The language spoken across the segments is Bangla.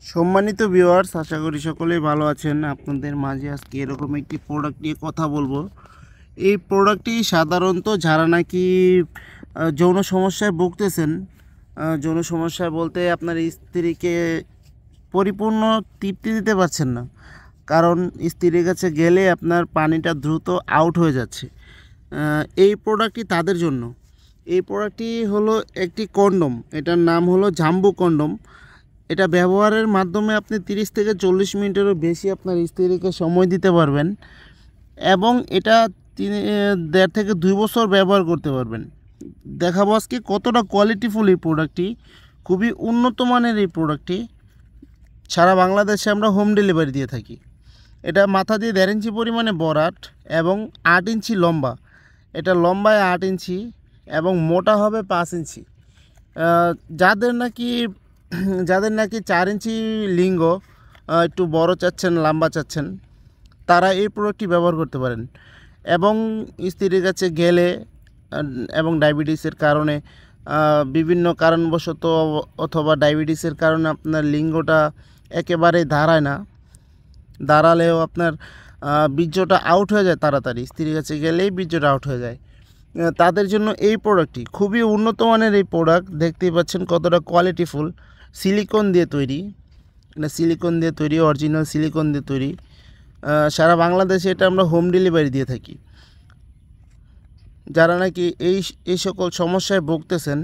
সম্মানিত ভিউয়ার্স, আশা করি সকলেই ভালো আছেন। আপনাদের মাঝে আজকে এরকম একটি প্রোডাক্ট নিয়ে কথা বলবো। এই প্রোডাক্টটি সাধারণত যারা নাকি যৌন সমস্যায় ভুগতেছেন, যৌন সমস্যা বলতে আপনার স্ত্রীকে পরিপূর্ণ তৃপ্তি দিতে পারছেন না, কারণ স্ত্রীর কাছে গেলে আপনার পানিটা দ্রুত আউট হয়ে যাচ্ছে। এই প্রোডাক্টটি তাদের জন্য। এই প্রোডাক্টটি হলো একটি কন্ডম, এটার নাম হলো জাম্বু কন্ডম। এটা ব্যবহারের মাধ্যমে আপনি 30 থেকে 40 মিনিটেরও বেশি আপনার স্ত্রীকে সময় দিতে পারবেন এবং এটা 1.5 থেকে 2 বছর ব্যবহার করতে পারবেন। দেখাবো আজকে কতটা কোয়ালিটিফুল এই প্রোডাক্টটি। খুবই উন্নত মানের এই প্রোডাক্টটি। সারা বাংলাদেশে আমরা হোম ডেলিভারি দিয়ে থাকি। এটা মাথা দিয়ে 1.5 ইঞ্চি পরিমাণে বরাট এবং 8 ইঞ্চি লম্বা। এটা লম্বায় 8 ইঞ্চি এবং মোটা হবে 5 ইঞ্চি। যাদের নাকি 4 ইঞ্চি লিঙ্গ, একটু বড় চাচ্ছেন, লম্বা চাচ্ছেন, তারা এই প্রোডাক্টটি ব্যবহার করতে পারেন। এবং স্ত্রীর কাছে গেলে এবং ডায়াবেটিসের কারণে, বিভিন্ন কারণবশত অথবা ডায়াবেটিসের কারণে আপনার লিঙ্গটা একেবারে দাঁড়ায় না, দাঁড়ালেও আপনার বীর্যটা আউট হয়ে যায় তাড়াতাড়ি, স্ত্রীর কাছে গেলেই বীর্যটা আউট হয়ে যায়। তাদের জন্য এই প্রোডাক্টটি খুবই উন্নত মানের। এই প্রোডাক্ট দেখতেই পাচ্ছেন কতটা কোয়ালিটিফুল। সিলিকন দিয়ে তৈরি, এটা সিলিকন দিয়ে তৈরি, অরিজিনাল সিলিকন দিয়ে তৈরি। সারা বাংলাদেশে এটা আমরা হোম ডেলিভারি দিয়ে থাকি। যারা নাকি এই সকল সমস্যায় ভুগতেছেন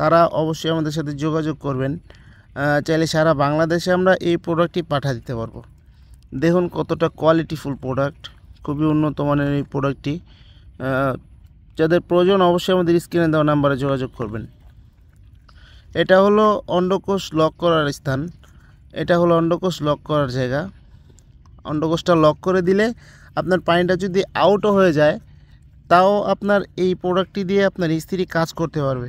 তারা অবশ্যই আমাদের সাথে যোগাযোগ করবেন। চাইলে সারা বাংলাদেশে আমরা এই প্রোডাক্টটি পাঠিয়ে দিতে পারবো। দেখুন কতটা কোয়ালিটিফুল প্রোডাক্ট, খুবই উন্নত মানের এই প্রোডাক্টটি। যাদের প্রয়োজন অবশ্যই আমাদের স্ক্রিনে দেওয়া নাম্বারে যোগাযোগ করবেন। এটা হলো অন্ডকোষ লক করার স্থান, এটা হলো অন্ডকোষ লক করার জায়গা। অন্ডকোষটা লক করে দিলে আপনার পানিটা যদি আউটও হয়ে যায়, তাও আপনার এই প্রোডাক্টটি দিয়ে আপনার স্ত্রী কাজ করতে পারবে।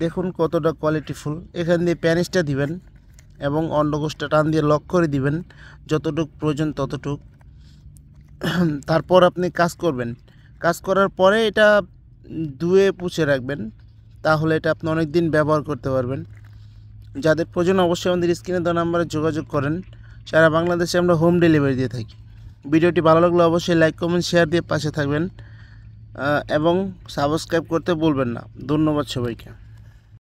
দেখুন কতটা কোয়ালিটিফুল। এখান দিয়ে প্যানিসটা দিবেন এবং অন্ডকোষটা টান দিয়ে লক করে দিবেন যতটুক প্রয়োজন ততটুক। তারপর আপনি কাজ করবেন। কাজ করার পরে এটা ধুয়ে পুছে রাখবেন, তাহলে এটা আপনি অনেক দিন ব্যবহার করতে পারবেন। যাদের প্রয়োজন অবশ্যই আমাদের স্ক্রিনে দেওয়া নাম্বারে যোগাযোগ করেন। সারা বাংলাদেশে আমরা হোম ডেলিভারি দিয়ে থাকি। ভিডিওটি ভালো লাগলে অবশ্যই লাইক, কমেন্ট, শেয়ার দিয়ে পাশে থাকবেন এবং সাবস্ক্রাইব করতে ভুলবেন না। ধন্যবাদ সবাইকে।